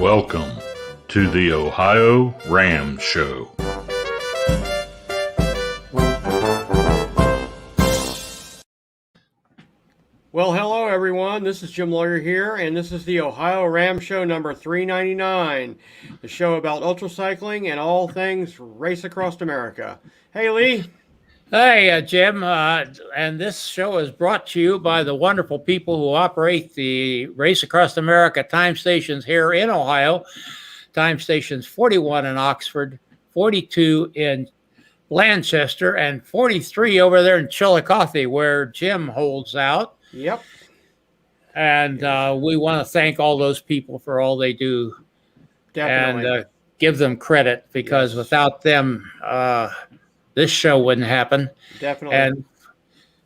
Welcome to the OhioRAAM Show. Well, hello everyone. This is Jim Lawyer here, and this is the OhioRAAM Show number 399, the show about ultracycling and all things race across America. Hey, Lee. Hey, Jim, and this show is brought to you by the wonderful people who operate the Race Across America time stations here in Ohio. Time stations 41 in Oxford, 42 in Lancaster, and 43 over there in Chillicothe, where Jim holds out. Yep. And we want to thank all those people for all they do. Definitely. And give them credit, because without them, this show wouldn't happen. Definitely. And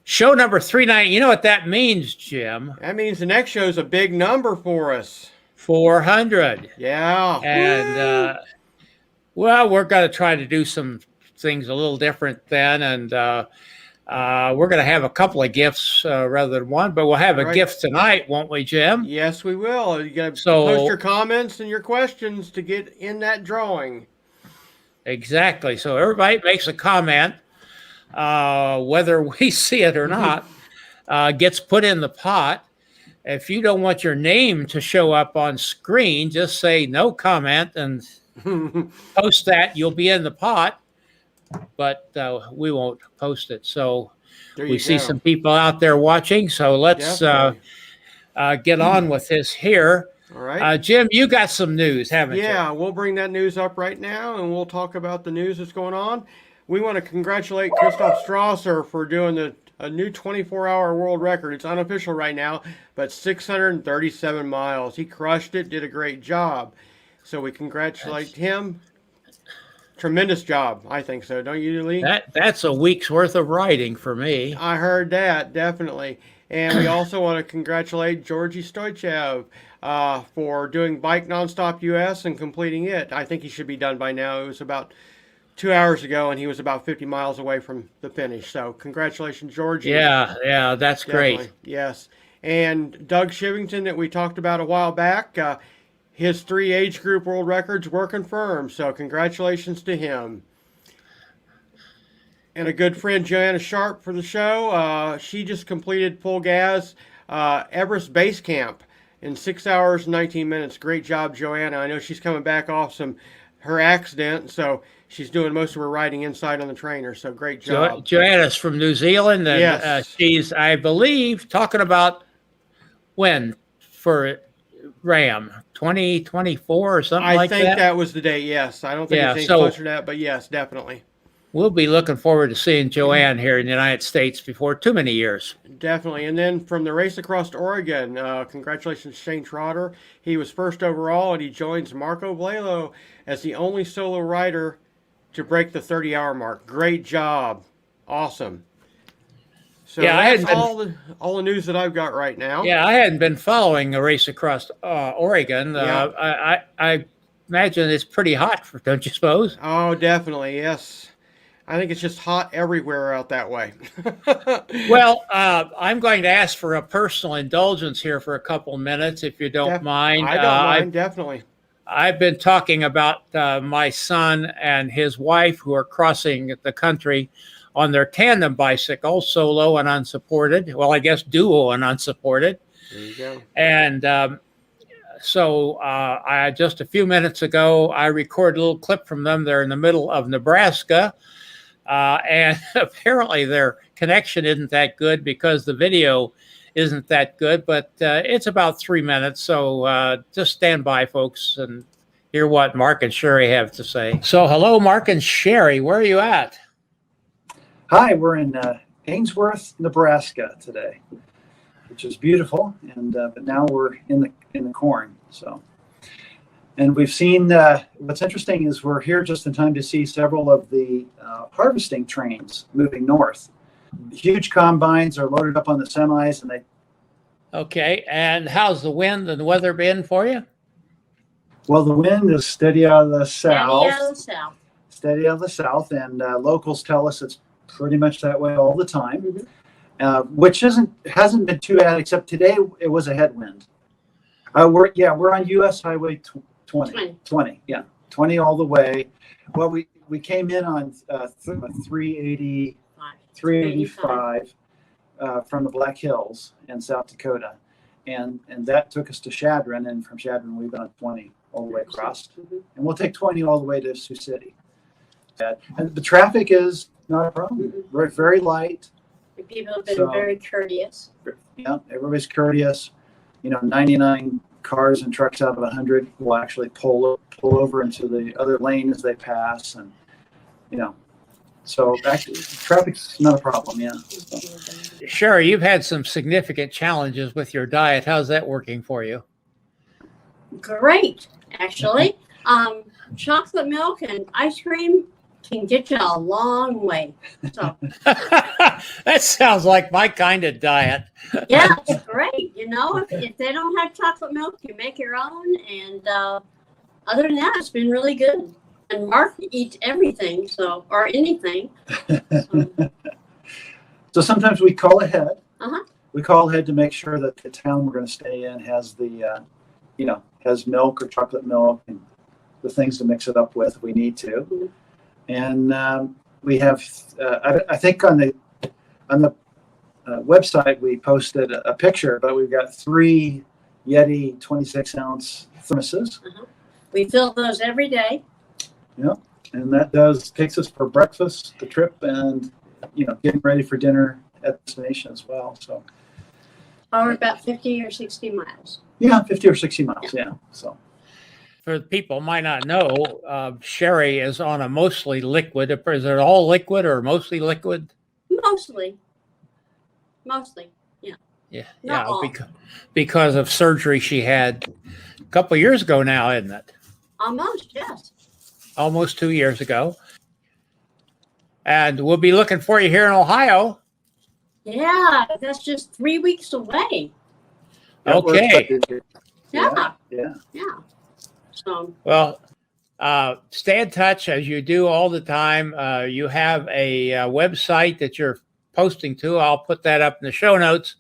show number 390, you know what that means, Jim? That means the next show is a big number for us. 400. Yeah. And, well, we're going to try to do some things a little different then. And we're going to have a couple of gifts rather than one, but we'll have a gift tonight, won't we, Jim? Yes, we will. You got to post your comments and your questions to get in that drawing. Exactly. So everybody makes a comment, whether we see it or not, gets put in the pot. If you don't want your name to show up on screen, just say no comment and post that. You'll be in the pot, but we won't post it. So we see some people out there watching. So let's get on with this here. All right. Jim, you got some news, haven't you? Yeah, we'll bring that news up right now, and we'll talk about the news that's going on. We want to congratulate Christoph Strasser for doing a new 24-hour world record. It's unofficial right now, but 637 miles. He crushed it, did a great job. So we congratulate him. Tremendous job, I think so. Don't you, Lee? That's a week's worth of riding for me. I heard that, definitely. And we also want to congratulate Georgi Stoichev for doing Bike Nonstop US and completing it. I think he should be done by now. It was about 2 hours ago, and he was about 50 miles away from the finish. So congratulations, Georgi. Yeah, that's definitely great. Yes. And Doug Shivington that we talked about a while back, his 3 age group world records were confirmed. So congratulations to him. And a good friend, Joanna Sharp, for the show. She just completed full gas Everest Base Camp in 6 hours and 19 minutes. Great job, Joanna. I know she's coming back off her accident, so she's doing most of her riding inside on the trainer. So great job. Joanna's from New Zealand, and yes. She's, I believe, talking about when for RAM 2024 or something like that. I think that was the date. Yes, I don't think it's any closer to that, but yes, definitely. We'll be looking forward to seeing Joanne here in the United States before too many years. Definitely. And then from the Race Across Oregon, congratulations to Shane Trotter. He was first overall, and he joins Marco Blalo as the only solo rider to break the 30-hour mark. Great job. Awesome. So that's all the news that I've got right now. Yeah, I hadn't been following the Race Across Oregon. I imagine it's pretty hot, don't you suppose? Oh, definitely, yes. I think it's just hot everywhere out that way. Well, I'm going to ask for a personal indulgence here for a couple of minutes, if you don't mind. I don't mind, definitely. I've been talking about my son and his wife who are crossing the country on their tandem bicycle, solo and unsupported. Well, I guess duo and unsupported. There you go. And so just a few minutes ago, I recorded a little clip from them. They're in the middle of Nebraska. And apparently their connection isn't that good because the video isn't that good, but it's about 3 minutes. So just stand by, folks, and hear what Mark and Sherry have to say. So hello, Mark and Sherry. Where are you at? Hi, we're in Ainsworth, Nebraska today, which is beautiful. And but now we're in the corn. So. And we've seen, what's interesting is we're here just in time to see several of the harvesting trains moving north. Huge combines are loaded up on the semis, and they. Okay, and how's the wind and the weather been for you? Well, the wind is steady out of the south. Steady out of the south. Steady out of the south, and locals tell us it's pretty much that way all the time, which hasn't been too bad, except today it was a headwind. We're on U.S. Highway 20, yeah. 20 all the way. Well, we came in on 385 from the Black Hills in South Dakota. And that took us to Chadron, and from Chadron we've been on 20 all the way across. And we'll take 20 all the way to Sioux City. And the traffic is not a problem. We're very light. The people have been very courteous. Yeah, everybody's courteous. 99 cars and trucks out of 100 will actually pull over into the other lane as they pass, and so actually traffic's not a problem. Yeah. So. Sherry, you've had some significant challenges with your diet. How's that working for you? Great, actually. Chocolate milk and ice cream can get you a long way. So That sounds like my kind of diet. yeah, it's great. If they don't have chocolate milk, you make your own. And other than that, it's been really good. And Mark eats everything, or anything. So sometimes we call ahead. Uh-huh. We call ahead to make sure that the town we're going to stay in has the, has milk or chocolate milk and the things to mix it up with if we need to. Mm-hmm. And we have, I think on the website we posted a picture, but we've got 3 Yeti 26-ounce thermoses. Uh-huh. We fill those every day. Yeah, and that takes us for breakfast, the trip, and getting ready for dinner at the destination as well. So, Or about 50 or 60 miles. Yeah, 50 or 60 miles. Yeah. So, For the people who might not know, Sherry is on a mostly liquid. Is it all liquid or mostly liquid? Mostly. Yeah. Yeah, Not all. because of surgery she had a couple of years ago now, isn't it? Almost, yes. Almost 2 years ago. And we'll be looking for you here in Ohio. Yeah, that's just 3 weeks away. Okay. Yeah. Yeah. So, Well, stay in touch as you do all the time. You have a website that you're posting to. I'll put that up in the show notes.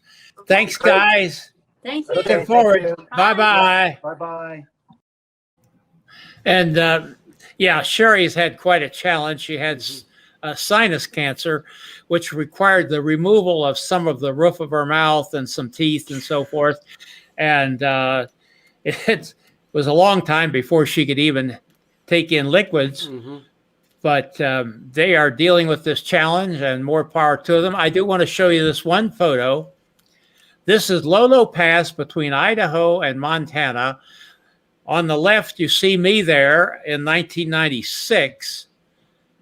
Thanks, guys. thank you. Looking forward. Bye-bye. Bye-bye. And Sherry's had quite a challenge. She had sinus cancer, which required the removal of some of the roof of her mouth and some teeth and so forth. And it was a long time before she could even take in liquids. Mm-hmm. But they are dealing with this challenge, and more power to them. I do want to show you this one photo. This is Lolo Pass between Idaho and Montana. On the left, you see me there in 1996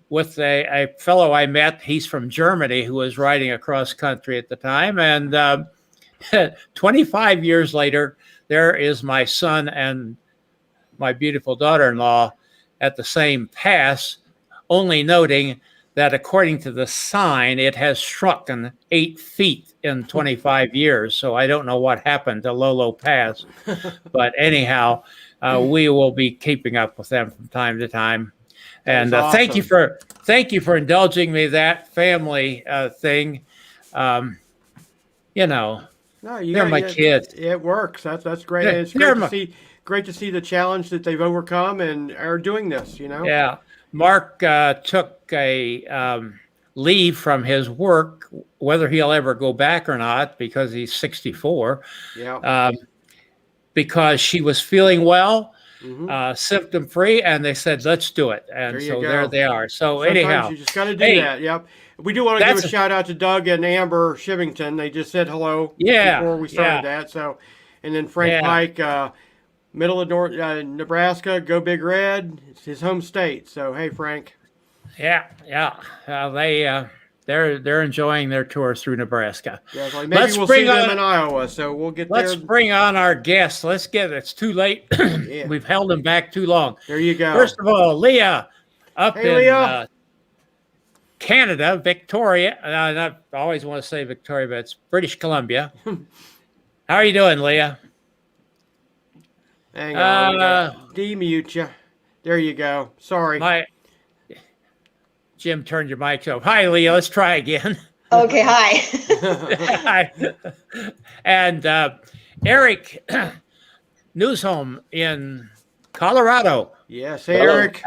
with a fellow I met. He's from Germany who was riding across country at the time. And 25 years later, there is my son and my beautiful daughter-in-law at the same pass, only noting that according to the sign, it has shrunken 8 feet in 25 years. So I don't know what happened to Lolo Pass. But anyhow, we will be keeping up with them from time to time. And That's thank you for indulging me that family thing. No, They're my kids. It works. That's great. Yeah, And it's great to see the challenge that they've overcome and are doing this. Yeah. Mark took a leave from his work, whether he'll ever go back or not, because he's 64. Yeah. Because she was feeling well, Mm-hmm. symptom free, and they said, let's do it. And There you so go. there they are. So Sometimes anyhow, you just got to do that. Yep. We do want to give That's a shout out to Doug and Amber Shivington. They just said hello Yeah, before we started yeah. that. So, and then Frank Yeah. Pike, middle of Nebraska, go Big Red. It's his home state. So hey, Frank. They're enjoying their tour through Nebraska. Yeah, it's like maybe we'll see them in Iowa. So we'll get Let's there. bring on our guests. It's too late. Yeah. We've held them back too long. There you go. First of all, Leah, up Hey, in Leah. Canada, Victoria. I always want to say Victoria, but it's British Columbia. How are you doing, Leah? Hang on. We got demute you. There you go. Sorry. Jim turned your mic off. Hi, Leah. Let's try again. Okay, hi. And Erik Newsholme in Colorado. Yes. Hey, Hello. Erik.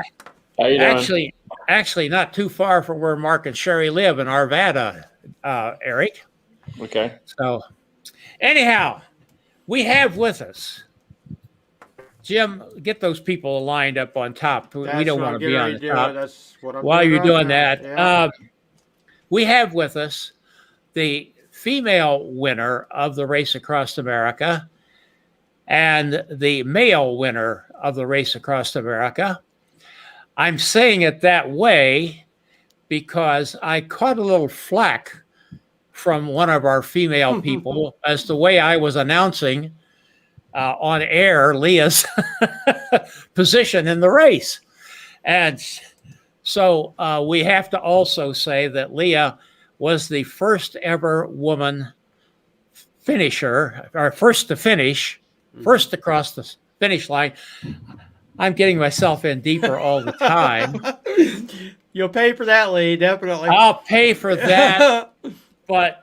How you doing? Actually, not too far from where Mark and Sherry live in Arvada, Erik. Okay. So, anyhow, we have with us Jim. Get those people lined up on top. We That's don't what want I'm to getting be on ready the to do. top. That's what I'm While doing you're right doing now. that, Yeah. we have with us the female winner of the Race Across America and the male winner of the Race Across America. I'm saying it that way because I caught a little flack from one of our female people as the way I was announcing on air Leah's position in the race. And so we have to also say that Leah was the first ever woman finisher, or first to finish, first to cross the finish line. I'm getting myself in deeper all the time. You'll pay for that, Lee. Definitely. I'll pay for that. But,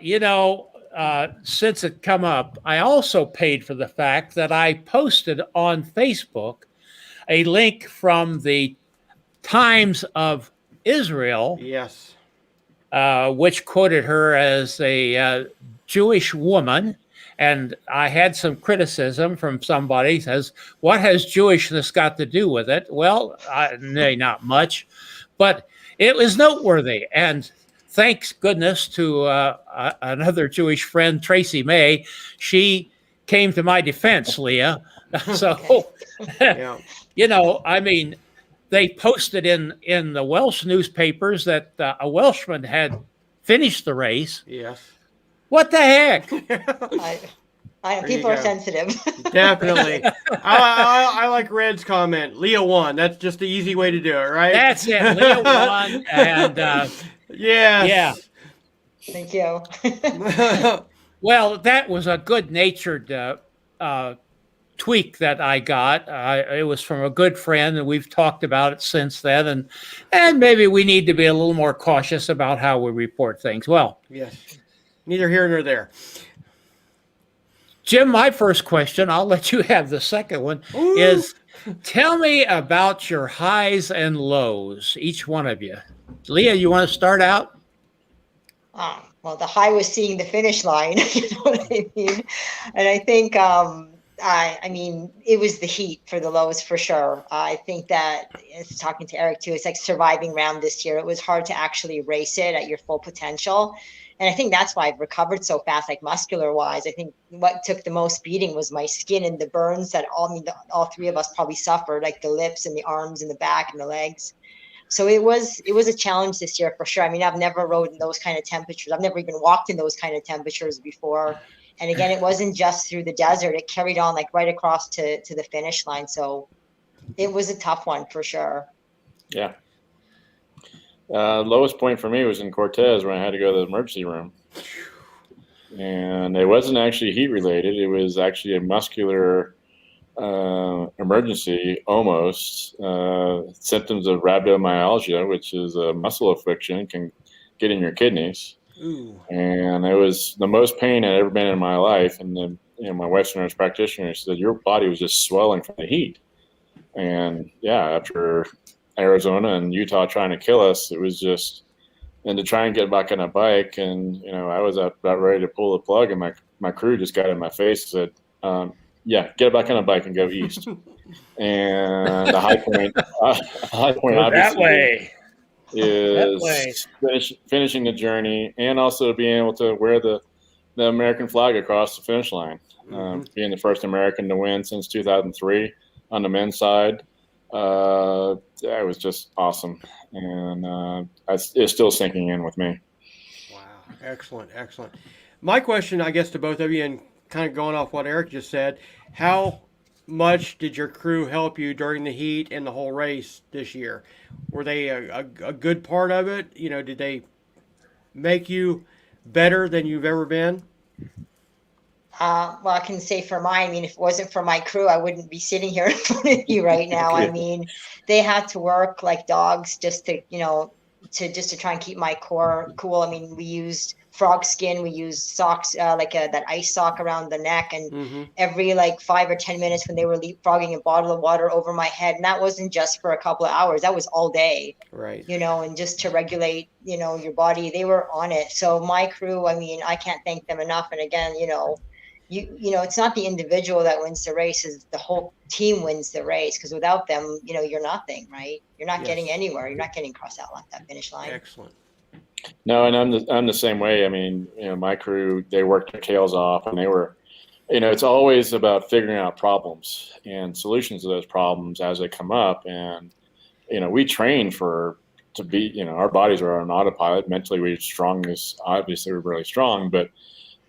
since it come up, I also paid for the fact that I posted on Facebook a link from the Times of Israel, Yes. which quoted her as a Jewish woman. And I had some criticism from somebody says, what has Jewishness got to do with it? Well, not much, but it was noteworthy. And thanks goodness to another Jewish friend, Tracy May. She came to my defense, Leah. So, Yeah. they posted in the Welsh newspapers that a Welshman had finished the race. Yes. What the heck? People are sensitive. Definitely. I like Red's comment. Leah won. That's just the easy way to do it, right? That's it. Leah won. And yes. Thank you. Well, that was a good-natured tweak that I got. It was from a good friend, and we've talked about it since then. And maybe we need to be a little more cautious about how we report things. Well, yes. Neither here nor there. Jim, my first question, I'll let you have the second one, is tell me about your highs and lows, each one of you. Leah, you want to start out? Well, the high was seeing the finish line, you know what I mean? And I think, it was the heat for the lows for sure. I think that, it's talking to Erik too, it's like surviving RAAM this year. It was hard to actually race it at your full potential. And I think that's why I've recovered so fast, like muscular wise. I think what took the most beating was my skin and the burns that all three of us probably suffered, like the lips and the arms and the back and the legs. So it was a challenge this year for sure. I mean, I've never rode in those kind of temperatures. I've never even walked in those kind of temperatures before. And again, it wasn't just through the desert. It carried on like right across to the finish line. So it was a tough one for sure. Yeah. Lowest point for me was in Cortez when I had to go to the emergency room. And it wasn't actually heat related. It was actually a muscular emergency, almost. Symptoms of rhabdomyalgia, which is a muscle affliction, can get in your kidneys. Ooh. And it was the most pain I'd ever been in my life. And then, my Western nurse practitioner said, your body was just swelling from the heat. And yeah, after Arizona and Utah trying to kill us, it was just, and to try and get back on a bike, and I was about ready to pull the plug, and my crew just got in my face and said, yeah, get back on a bike and go east. And the high point obviously is finishing the journey, and also being able to wear the American flag across the finish line, being the first American to win since 2003 on the men's side. It was just awesome, and it's still sinking in with me. Wow, excellent. My question, I guess, to both of you, and kind of going off what Erik just said, how much did your crew help you during the heat and the whole race this year? Were they a good part of it? Did they make you better than you've ever been? Well, I can say for mine, if it wasn't for my crew, I wouldn't be sitting here in front of you right now. They had to work like dogs just to try and keep my core cool. We used frog skin. We used socks, that ice sock around the neck. And every 5 or 10 minutes when they were leapfrogging, a bottle of water over my head. And that wasn't just for a couple of hours. That was all day. Right. And just to regulate, your body, they were on it. So my crew, I mean, I can't thank them enough. And again, it's not the individual that wins the race, is the whole team wins the race, because without them, you're nothing, right? You're not getting anywhere. You're not getting across that finish line. Excellent. No, and I'm the same way. I mean, my crew, they worked their tails off, and they were, it's always about figuring out problems and solutions to those problems as they come up. And, we train to be, our bodies are on autopilot. Mentally, we're strong, obviously we're really strong, but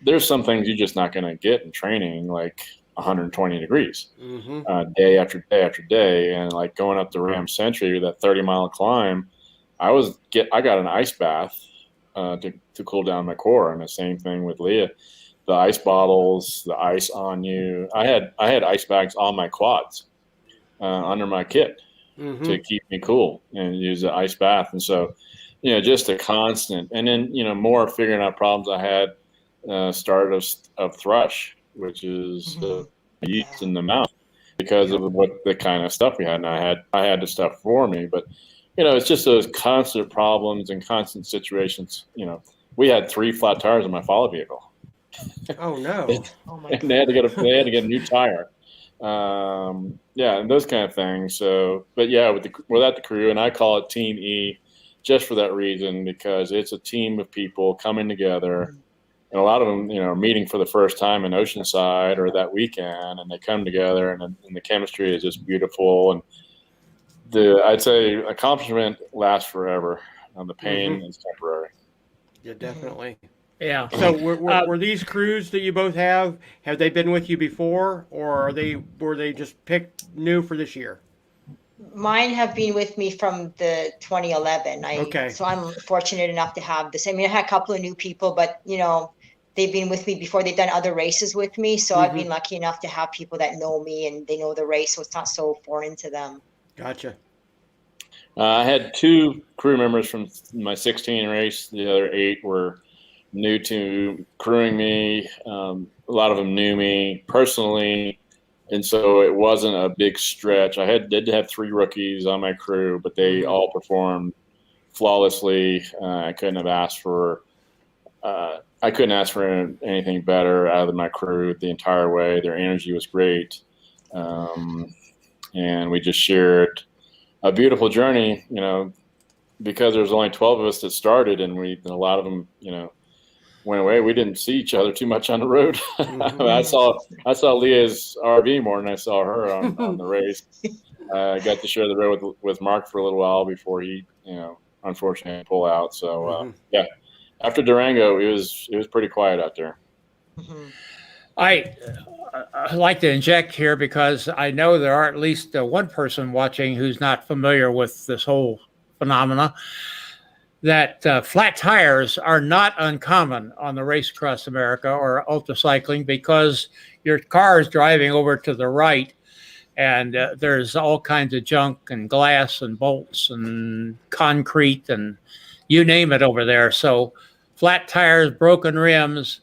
there's some things you're just not going to get in training, like 120 degrees, day after day after day. And like going up the Ram Century, that 30-mile climb, I got an ice bath to cool down my core. And the same thing with Leah, the ice bottles, the ice on you. I had ice bags on my quads under my kit to keep me cool, and use the ice bath. And so, just a constant. And then, more figuring out problems. I had start of thrush, which is yeast in the mouth, because of what the kind of stuff we had. And I had the stuff for me, but it's just those constant problems and constant situations. We had 3 flat tires in my follow vehicle. Oh no! And they had to get a new tire. And those kind of things. So, but yeah, without the crew, and I call it Team E, just for that reason, because it's a team of people coming together. And a lot of them, are meeting for the first time in Oceanside or that weekend, and they come together, and the chemistry is just beautiful. And I'd say accomplishment lasts forever, and the pain is temporary. Yeah, definitely. Yeah. So were these crews that you both have they been with you before, or were they just picked new for this year? Mine have been with me from the 2011. So I'm fortunate enough to have this. I mean, I had a couple of new people, but they've been with me before. They've done other races with me. So I've been lucky enough to have people that know me and they know the race, so it's not so foreign to them. Gotcha. I had 2 crew members from my 16 race. The other 8 were new to crewing me. A lot of them knew me personally, and so it wasn't a big stretch. I did have 3 rookies on my crew, but they all performed flawlessly. I couldn't ask for anything better out of my crew the entire way. Their energy was great, and we just shared a beautiful journey. Because there's only 12 of us that started, and a lot of them, went away. We didn't see each other too much on the road. I saw Leah's RV more than I saw her on the race. I got to share the road with Mark for a little while before he, unfortunately pulled out. So after Durango, it was pretty quiet out there. I like to inject here because I know there are at least one person watching who's not familiar with this whole phenomena, that flat tires are not uncommon on the Race Across America or ultra cycling, because your car is driving over to the right, and there's all kinds of junk and glass and bolts and concrete and you name it over there. So flat tires, broken rims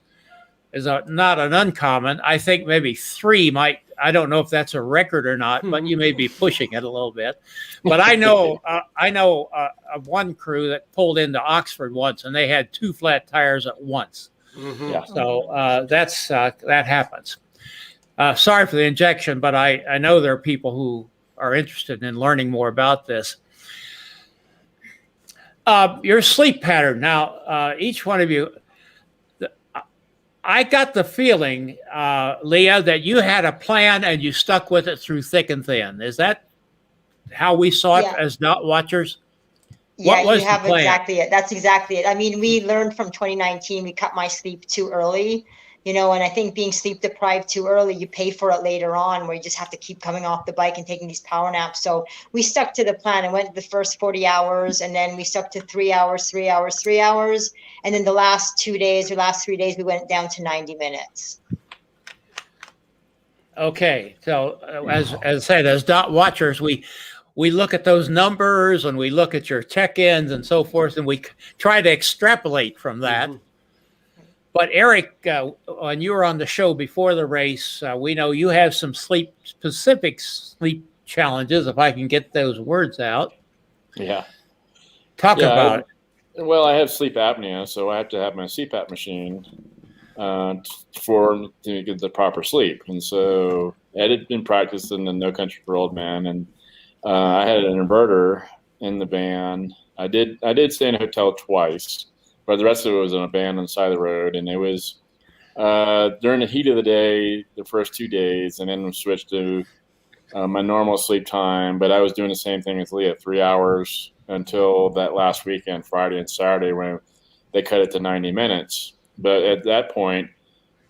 is not an uncommon. I think maybe 3 might. I don't know if that's a record or not, but you may be pushing it a little bit. But I know of one crew that pulled into Oxford once, and they had 2 flat tires at once. Yeah. So that happens. Sorry for the injection, but I know there are people who are interested in learning more about this. Your sleep pattern. Now, each one of you, I got the feeling, Leah, that you had a plan and you stuck with it through thick and thin. Is that how we saw it as dot watchers? Yeah, you have exactly it. That's exactly it. I mean, we learned from 2019, we cut my sleep too early, and I think being sleep deprived too early, you pay for it later on, where you just have to keep coming off the bike and taking these power naps. So we stuck to the plan and went the first 40 hours, and then we stuck to 3 hours, 3 hours, 3 hours. And then the last 2 days or last 3 days, we went down to 90 minutes. Okay. So as I said, as dot watchers, we look at those numbers and we look at your check-ins and so forth, and we try to extrapolate from that. But Erik, when you were on the show before the race, we know you have some specific sleep challenges, if I can get those words out. Yeah. Talk Yeah, about it. Well, I have sleep apnea, so I have to have my CPAP machine to get the proper sleep. And so I had been practicing the No Country for Old Men, and I had an inverter in the van. I did stay in a hotel twice, but the rest of it was in a van on the side of the road. And it was during the heat of the day, the first 2 days, and then we switched to my normal sleep time. But I was doing the same thing as Leah, 3 hours until that last weekend, Friday and Saturday, when they cut it to 90 minutes. But at that point,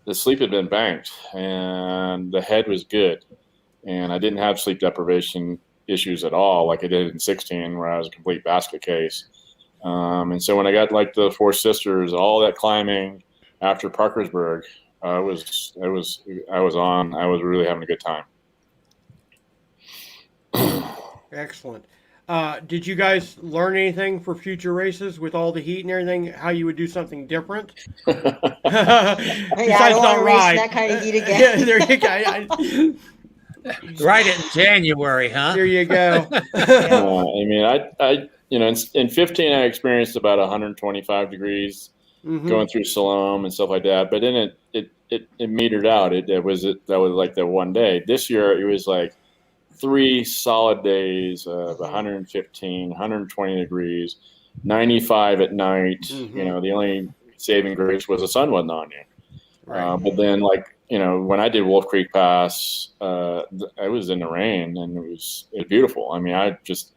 the sleep had been banked and the head was good. And I didn't have sleep deprivation issues at all like I did in 16, where I was a complete basket case. And so when I got like the Four Sisters, all that climbing after Parkersburg, I was really having a good time. Excellent. Did you guys learn anything for future races with all the heat and everything? How you would do something different? Yeah, I don't want to race in that kind of heat again. Yeah, there you go. Right in January, huh? There you go. I mean, I in 15 I experienced about 125 degrees going through Siloam and stuff like that. But then it metered out. That was like that one day. This year it was like 3 solid days of 115, 120 degrees, 95 at night. The only saving grace was the sun wasn't on you. Right. But then, when I did Wolf Creek Pass, I was in the rain and it was beautiful. I mean, I just,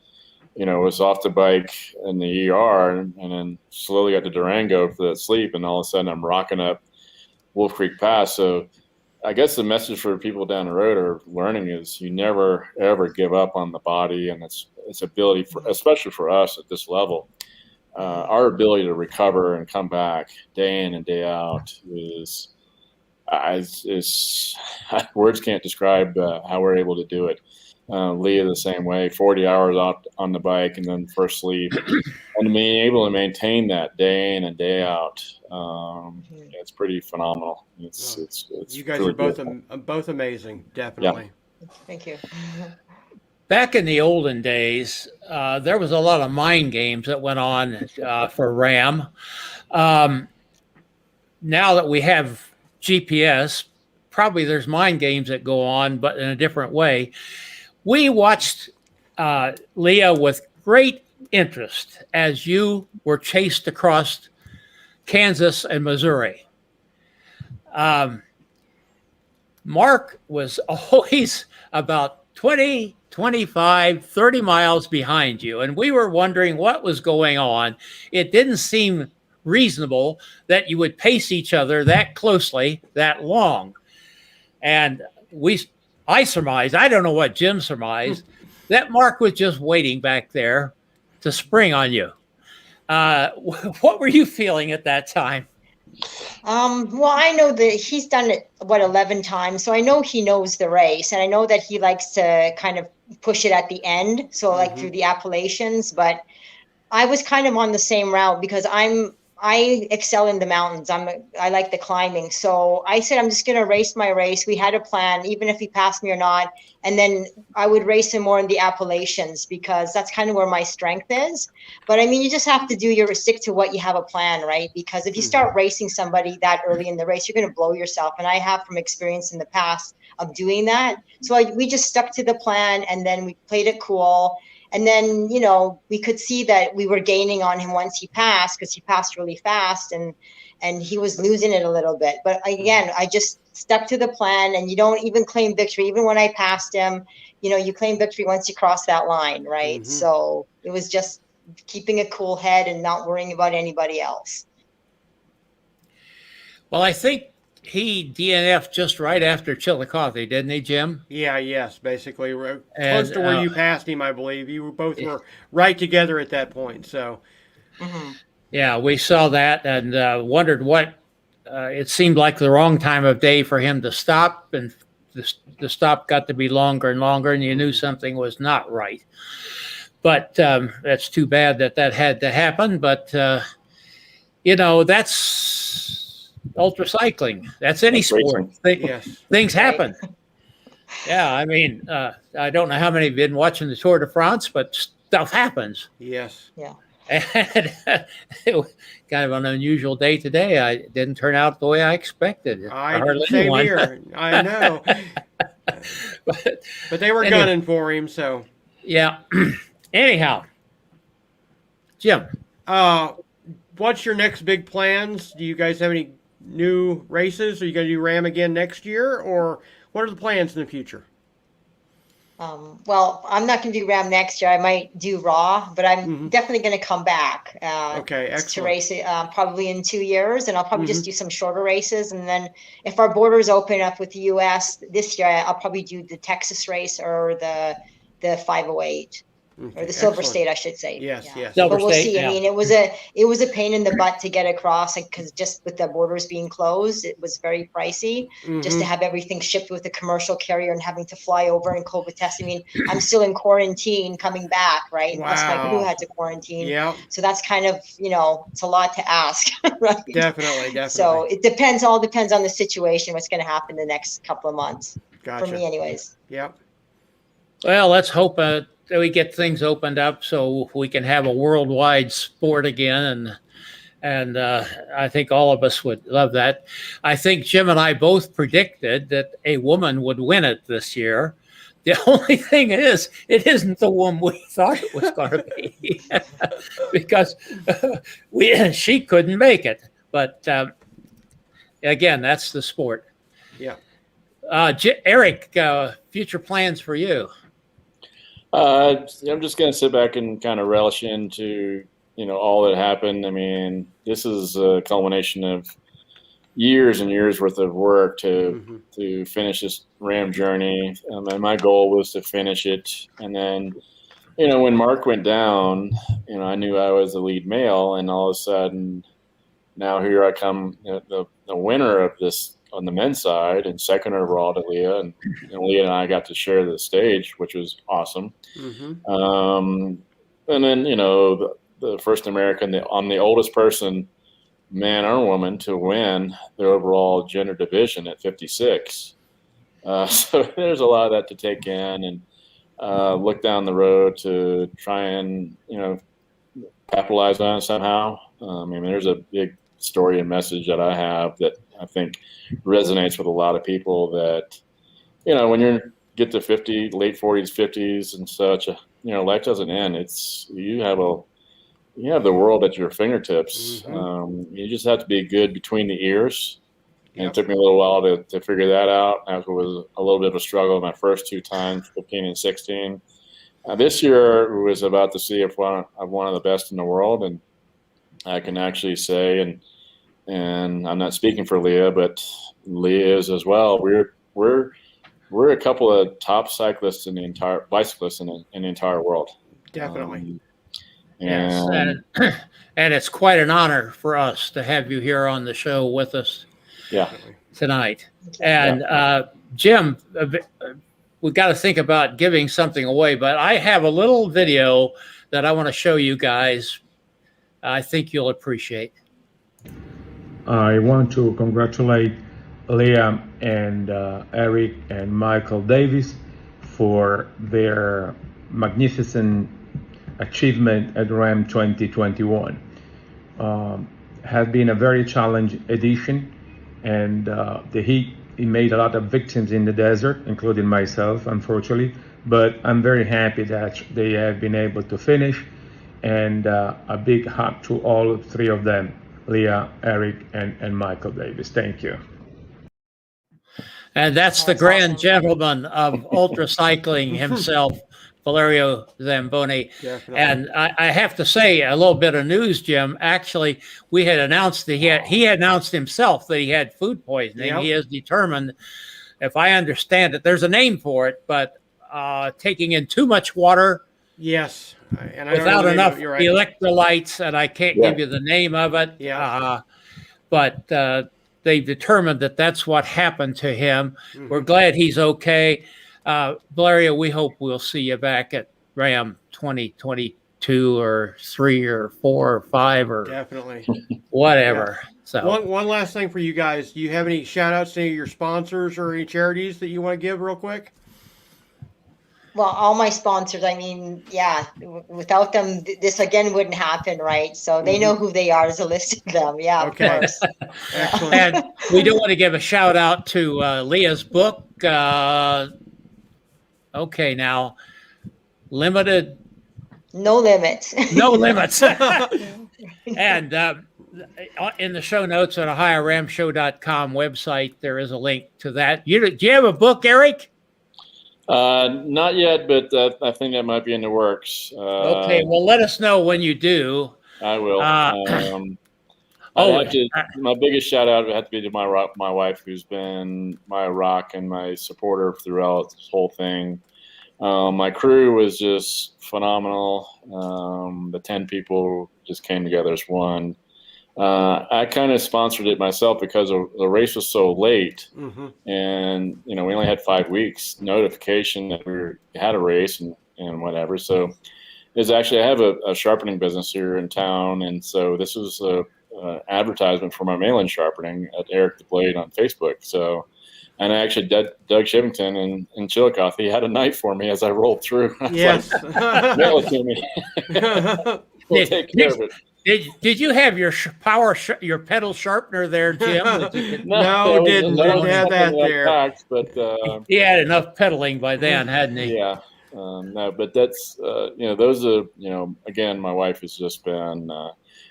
was off the bike in the ER and then slowly got to Durango for that sleep. And all of a sudden I'm rocking up Wolf Creek Pass. So I guess the message for people down the road are learning is you never, ever give up on the body and its ability, especially for us at this level. Our ability to recover and come back day in and day out is words can't describe how we're able to do it. Leah the same way, 40 hours out on the bike and then first sleep, and being able to maintain that day in and day out. It's pretty phenomenal. It's you guys really are both amazing, definitely. Yeah. Thank you. Back in the olden days, there was a lot of mind games that went on for RAM. Now that we have GPS, probably there's mind games that go on, but in a different way. We watched Leah with great interest as you were chased across Kansas and Missouri. Mark was always about 20, 25, 30 miles behind you, and we were wondering what was going on. It didn't seem reasonable that you would pace each other that closely, that long. And I surmised, I don't know what Jim surmised, that Mark was just waiting back there to spring on you. What were you feeling at that time? Well, I know that he's done it, 11 times. So I know he knows the race, and I know that he likes to kind of push it at the end. So like through the Appalachians, but I was kind of on the same route because I excel in the mountains. I like the climbing. So I said, I'm just going to race my race. We had a plan, even if he passed me or not. And then I would race him more in the Appalachians because that's kind of where my strength is. But I mean, you just have to stick to what you have a plan, right? Because if you start racing somebody that early in the race, you're going to blow yourself. And I have from experience in the past of doing that. So we just stuck to the plan and then we played it cool. And then, we could see that we were gaining on him once he passed because he passed really fast and he was losing it a little bit. But again, I just stuck to the plan, and you don't even claim victory. Even when I passed him, you claim victory once you cross that line, right? So it was just keeping a cool head and not worrying about anybody else. Well, I think he DNF'd just right after Chillicothe, didn't he, Jim? Yeah, yes, basically. Close to where you passed him, I believe. You both were right together at that point. So, yeah, we saw that and wondered what it seemed like the wrong time of day for him to stop. And the stop got to be longer and longer, and you knew something was not right. But that's too bad that had to happen. But, that's ultra cycling. That's any That's racing. sport. Yes. Things Right. happen. Yeah, I mean, I don't know how many have been watching the Tour de France, but stuff happens. Yes. Yeah. And it was kind of an unusual day today. I didn't turn out the way I expected. Same here. I know. But But they were Anyway. gunning for him, so. yeah. Anyhow, Jim. What's your next big plans? Do you guys have any new races? Are you going to do RAM again next year, or what are the plans in the future? Well, I'm not going to do RAM next year. I might do Raw, but I'm Mhm. definitely going to come back Okay, to excellent. race it probably in 2 years, and I'll probably Mm-hmm. just do some shorter races. And then if our borders open up with the U.S. this year, I'll probably do the Texas race or the 508. Or the Silver Excellent. State, I should say. Yes, Yeah. yes. Silver But we'll State, see. yeah. I mean, it was a pain in the butt to get across, because just with the borders being closed, it was very pricey just to Mhm. have everything shipped with a commercial carrier and having to fly over and COVID test. I mean, I'm still in quarantine coming back, right? And plus my crew Wow. had to quarantine. Yeah, So that's kind of, it's a lot to ask, right? definitely. So it depends on the situation, what's going to happen the next couple of months. Gotcha. For me anyways. Yep. Well, let's hope that we get things opened up so we can have a worldwide sport again, and I think all of us would love that. I think Jim and I both predicted that a woman would win it this year. The only thing is, it isn't the woman we thought it was going to be, because she couldn't make it. But again, that's the sport. Yeah. Erik, future plans for you? I'm just going to sit back and kind of relish into, all that happened. I mean, this is a culmination of years and years worth of work to finish this RAM journey. And my goal was to finish it. And then, when Mark went down, I knew I was the lead male, and all of a sudden now here I come, the winner of this on the men's side, and second overall to Leah, and Leah and I got to share the stage, which was awesome. Mm-hmm. And then, the first American, I'm the oldest person, man or woman, to win the overall gender division at 56. So there's a lot of that to take in, and look down the road to try and, capitalize on it somehow. I mean, there's a big story and message that I have that I think resonates with a lot of people, that, when you get to 50, late 40s, 50s and such, life doesn't end. You have the world at your fingertips. Mm-hmm. You just have to be good between the ears. And Yep. it took me a little while to figure that out. That was a little bit of a struggle my first 2 times, 15 and 16. This year was about to see if I'm one of the best in the world. And I can actually say, and I'm not speaking for Leah, but Leah is as well. We're a couple of top bicyclists in the entire world. Definitely. Yes, and it's quite an honor for us to have you here on the show with us tonight. And Jim, we've got to think about giving something away, but I have a little video that I want to show you guys. I think you'll appreciate. I want to congratulate Leah and Erik and Michael Davis for their magnificent achievement at RAM 2021. Has been a very challenging edition, and the heat, it made a lot of victims in the desert, including myself, unfortunately, but I'm very happy that they have been able to finish, and a big hug to all 3 of them, Leah, Erik, and Michael Davis. Thank you. And that's the grand gentleman of ultra cycling himself, Valerio Zamboni. Definitely. And I have to say a little bit of news, Jim. Actually, we had announced that he announced himself that he had food poisoning. Yep. He has determined, if I understand it, there's a name for it, but taking in too much water. Yes. And I Without don't know, enough you're right. electrolytes, and I can't give you the name of it. Yeah. But they've determined that that's what happened to him. Mhm. We're glad he's okay. Valeria, we hope we'll see you back at RAM 2022 or 3 or 4 or 5 or Definitely. whatever. So One last thing for you guys. Do you have any shout outs to any of your sponsors or any charities that you want to give real quick? Well, all my sponsors, I mean, yeah, without them, this again wouldn't happen, right? So they know who they are. There's a list of them. Yeah, Okay. of course. Excellent. and we do want to give a shout out to Leah's book. Okay, now limited, No limits. no limits. And in the show notes on OhioRAAMshow.com website, there is a link to that. Do you have a book, Erik? Not yet, but I think that might be in the works. Okay, well, let us know when you do. I will. My biggest shout out would have to be to my wife, who's been my rock and my supporter throughout this whole thing. My crew was just phenomenal. The 10 people just came together as one. I kind of sponsored it myself because the race was so late, and we only had 5 weeks notification that we had a race and whatever. So there's actually, I have a sharpening business here in town, and so this was a advertisement for my mail-in sharpening at Erik the Blade on Facebook. So, and I actually Doug Shivington in Chillicothe, he had a knife for me as I rolled through. Yes. Mail it to me. We'll take care of it. Did you have your your pedal sharpener there, Jim? No, didn't have that there. Packed, but He had enough pedaling by then, hadn't he? yeah. No, but that's those are again, my wife has just been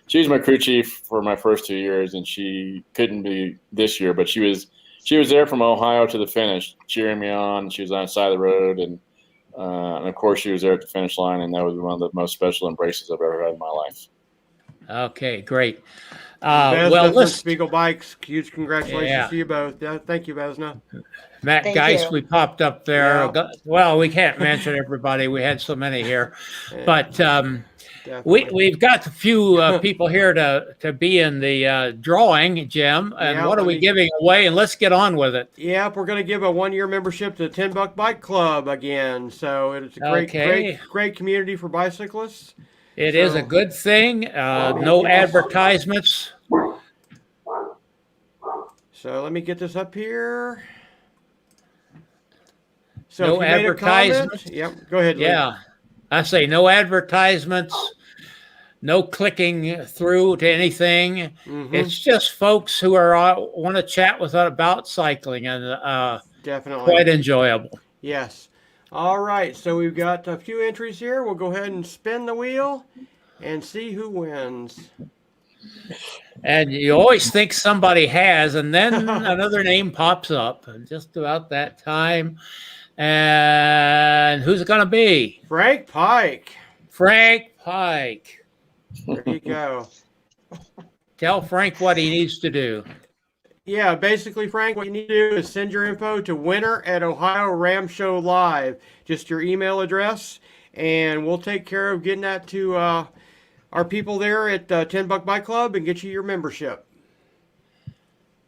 she's my crew chief for my first 2 years, and she couldn't be this year, but she was there from Ohio to the finish, cheering me on. She was on the side of the road, and of course she was there at the finish line, and that was one of the most special embraces I've ever had in my life. Okay, great. Vesna let's Spiegel Bikes. Huge congratulations Yeah. to you both. Thank you, Vesna. Matt Thank Geis, you. we popped up there. Yeah. Well, we can't mention everybody. We had so many here, but Definitely. we've got a few people here to be in the drawing, Jim. And Yeah, what are let we me- giving away? And let's get on with it. Yep, we're going to give a 1-year membership to the $10 Bike Club again. So it's a Okay. great community for bicyclists. It is a good thing. No advertisements. So let me get this up here. So No if you made a comment- advertisements? Yep, go ahead. Lee. Yeah. I say no advertisements, no clicking through to anything. Mhm, It's just folks who want to chat with us about cycling, and definitely. quite enjoyable. Yes. All right. So we've got a few entries here. We'll go ahead and spin the wheel and see who wins. And you always think somebody has, and then another name pops up just about that time. And who's it going to be? Frank Pike. Frank Pike. There you go. Tell Frank what he needs to do. Yeah, basically, Frank, what you need to do is send your info to winner@OhioRAAM Show Live. Just your email address, and we'll take care of getting that to our people there at $10 Bike Club and get you your membership.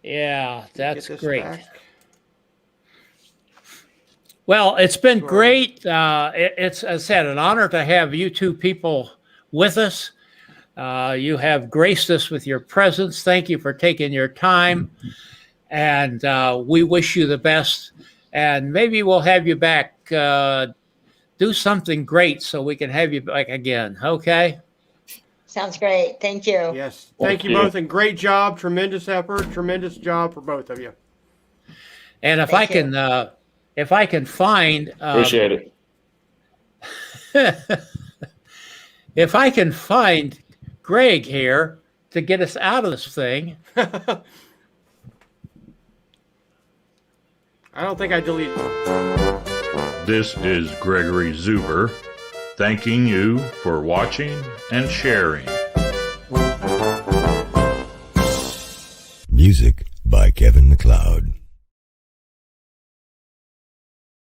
Yeah, that's Get this great. back. Well, it's been great. It's, as I said, an honor to have you two people with us. You have graced us with your presence. Thank you for taking your time. And we wish you the best. And maybe we'll have you back. Do something great so we can have you back again. Okay? Sounds great. Thank you. Yes. Thank Thank you you. both, and great job. Tremendous effort. Tremendous job for both of you. And if Thank I can find Appreciate it. if I can find Greg here to get us out of this thing. I don't think I deleted it. This is Gregory Zuber, thanking you for watching and sharing. Music by Kevin MacLeod.